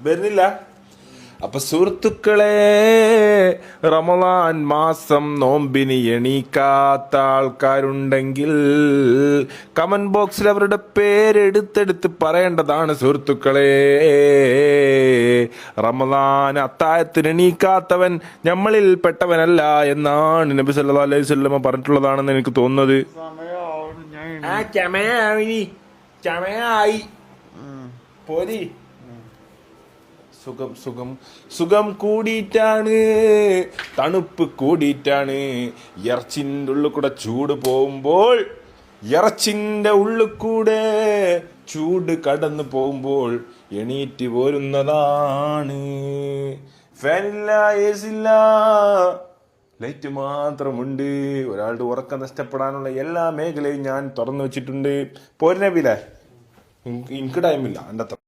വരുന്നില്ല. അപ്പൊ സുഹൃത്തുക്കളെ, റമളാൻ മാസം നോമ്പിന് എണീക്കാത്ത ആൾക്കാരുണ്ടെങ്കിൽ കമന്റ് ബോക്സിൽ അവരുടെ പേരെടുത്തെടുത്ത് പറയേണ്ടതാണ് സുഹൃത്തുക്കളെ. റമളാൻ അത്താഴത്തിന് എണീക്കാത്തവൻ നമ്മളിൽ പെട്ടവനല്ല എന്നാണ് നബി സല്ലല്ലാഹു അലൈഹി വസല്ലം പറഞ്ഞിട്ടുള്ളതാണെന്ന് എനിക്ക് തോന്നുന്നത്. പോരി. സുഖം സുഖം സുഖം കൂടിയിട്ടാണ്, തണുപ്പ് കൂടിയിട്ടാണ്. ഇറച്ചിൻ്റെ ഉള്ളിൽ കൂടെ ചൂട് പോകുമ്പോൾ, ഇറച്ചിൻ്റെ ഉള്ളിൽ കൂടെ ചൂട് കടന്നു പോകുമ്പോൾ എണീറ്റ് പോരുന്നതാണ്. ഫാനില്ല, എ സി ഇല്ല, ലൈറ്റ് മാത്രമുണ്ട്. ഒരാളുടെ ഉറക്കം നഷ്ടപ്പെടാനുള്ള എല്ലാ മേഖലയും ഞാൻ തുറന്നു വെച്ചിട്ടുണ്ട്. പോരുന്നേ, എനിക്ക് ടൈമില്ല എൻ്റെ അത്ര.